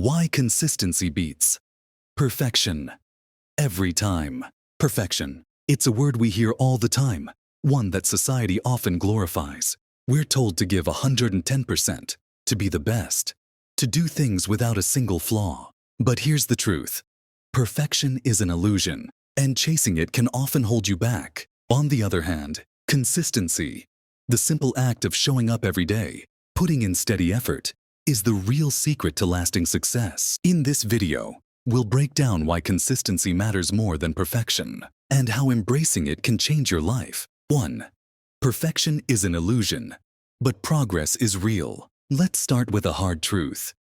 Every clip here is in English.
Why consistency beats perfection every time. Perfection. It's a word we hear all the time, one that society often glorifies. We're told to give 110%, to be the best, to do things without a single flaw. But here's the truth. Perfection is an illusion, and chasing it can often hold you back. On the other hand, consistency, the simple act of showing up every day, putting in steady effort, is the real secret to lasting success. In this video, we'll break down why consistency matters more than perfection, and how embracing it can change your life. 1. Perfection is an illusion, but progress is real. Let's start with a hard truth.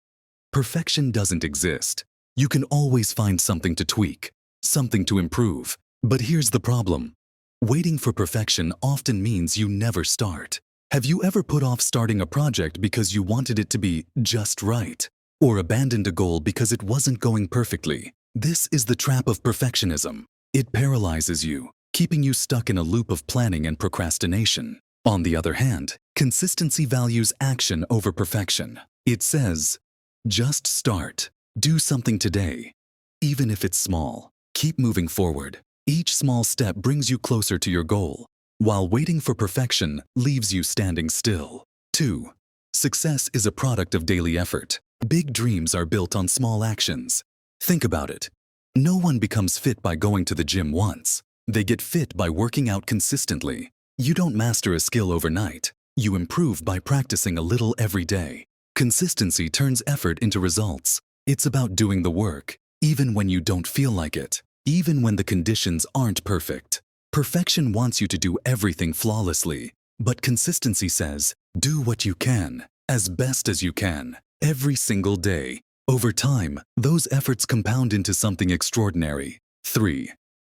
Perfection doesn't exist. You can always find something to tweak, something to improve. But here's the problem. Waiting for perfection often means you never start. Have you ever put off starting a project because you wanted it to be just right? Or abandoned a goal because it wasn't going perfectly? This is the trap of perfectionism. It paralyzes you, keeping you stuck in a loop of planning and procrastination. On the other hand, consistency values action over perfection. It says, just start. Do something today. Even if it's small, keep moving forward. Each small step brings you closer to your goal, while waiting for perfection leaves you standing still. 2. Success is a product of daily effort. Big dreams are built on small actions. Think about it. No one becomes fit by going to the gym once. They get fit by working out consistently. You don't master a skill overnight. You improve by practicing a little every day. Consistency turns effort into results. It's about doing the work, even when you don't feel like it, even when the conditions aren't perfect. Perfection wants you to do everything flawlessly, but consistency says, do what you can, as best as you can, every single day. Over time, those efforts compound into something extraordinary. 3.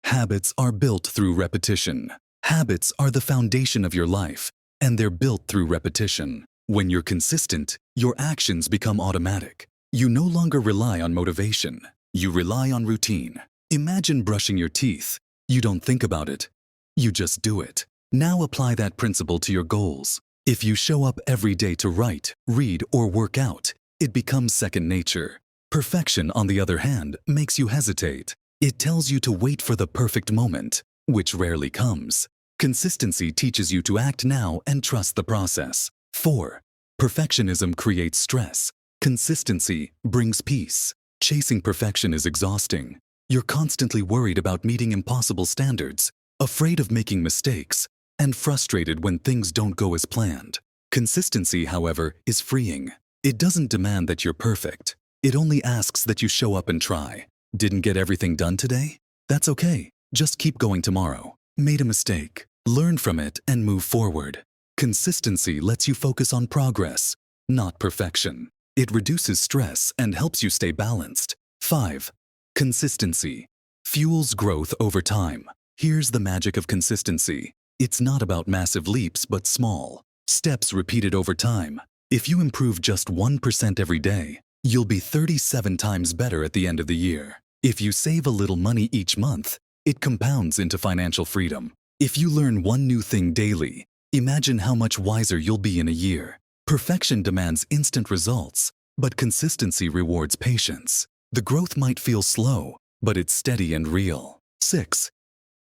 Habits are built through repetition. Habits are the foundation of your life, and they're built through repetition. When you're consistent, your actions become automatic. You no longer rely on motivation. You rely on routine. Imagine brushing your teeth. You don't think about it. You just do it. Now apply that principle to your goals. If you show up every day to write, read, or work out, it becomes second nature. Perfection, on the other hand, makes you hesitate. It tells you to wait for the perfect moment, which rarely comes. Consistency teaches you to act now and trust the process. 4. Perfectionism creates stress. Consistency brings peace. Chasing perfection is exhausting. You're constantly worried about meeting impossible standards, afraid of making mistakes, and frustrated when things don't go as planned. Consistency, however, is freeing. It doesn't demand that you're perfect. It only asks that you show up and try. Didn't get everything done today? That's okay. Just keep going tomorrow. Made a mistake. Learn from it and move forward. Consistency lets you focus on progress, not perfection. It reduces stress and helps you stay balanced. 5. Consistency fuels growth over time. Here's the magic of consistency. It's not about massive leaps, but small steps repeated over time. If you improve just 1% every day, you'll be 37 times better at the end of the year. If you save a little money each month, it compounds into financial freedom. If you learn one new thing daily, imagine how much wiser you'll be in a year. Perfection demands instant results, but consistency rewards patience. The growth might feel slow, but it's steady and real. 6.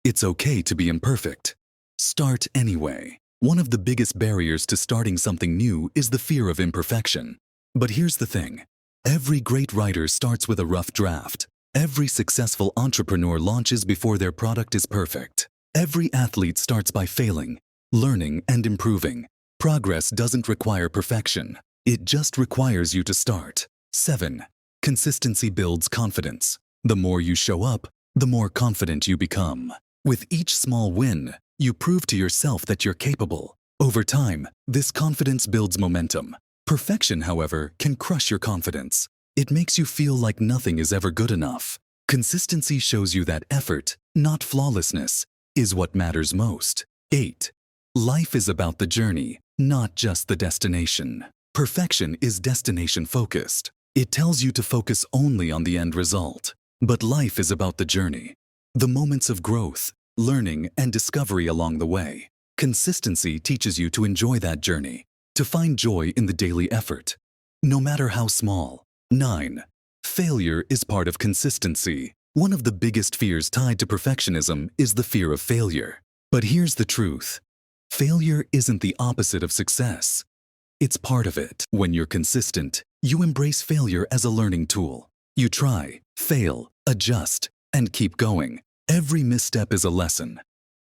It's okay to be imperfect. Start anyway. One of the biggest barriers to starting something new is the fear of imperfection. But here's the thing. Every great writer starts with a rough draft. Every successful entrepreneur launches before their product is perfect. Every athlete starts by failing, learning, and improving. Progress doesn't require perfection. It just requires you to start. 7. Consistency builds confidence. The more you show up, the more confident you become. With each small win, you prove to yourself that you're capable. Over time, this confidence builds momentum. Perfection, however, can crush your confidence. It makes you feel like nothing is ever good enough. Consistency shows you that effort, not flawlessness, is what matters most. 8. Life is about the journey, not just the destination. Perfection is destination-focused. It tells you to focus only on the end result. But life is about the journey, the moments of growth, learning, and discovery along the way. Consistency teaches you to enjoy that journey, to find joy in the daily effort, no matter how small. 9. Failure is part of consistency. One of the biggest fears tied to perfectionism is the fear of failure. But here's the truth. Failure isn't the opposite of success. It's part of it. When you're consistent, you embrace failure as a learning tool. You try, fail, adjust, and keep going. Every misstep is a lesson.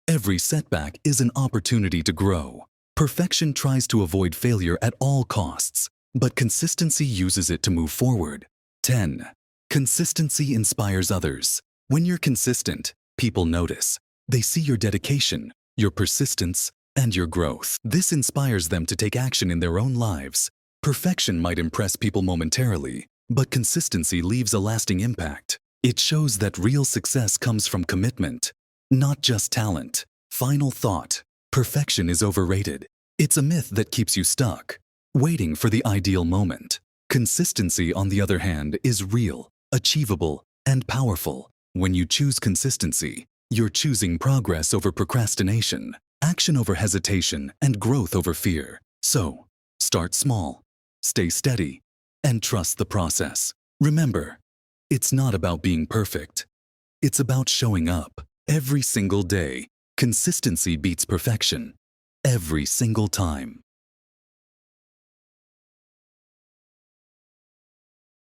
Every setback is an opportunity to grow. Perfection tries to avoid failure at all costs, but consistency uses it to move forward. 10. Consistency inspires others. When you're consistent, people notice. They see your dedication, your persistence, and your growth. This inspires them to take action in their own lives. Perfection might impress people momentarily, but consistency leaves a lasting impact. It shows that real success comes from commitment, not just talent. Final thought. Perfection is overrated. It's a myth that keeps you stuck, waiting for the ideal moment. Consistency, on the other hand, is real, achievable, and powerful. When you choose consistency, you're choosing progress over procrastination, action over hesitation, and growth over fear. So, start small, stay steady, and trust the process. Remember, it's not about being perfect. It's about showing up. Every single day, consistency beats perfection. Every single time.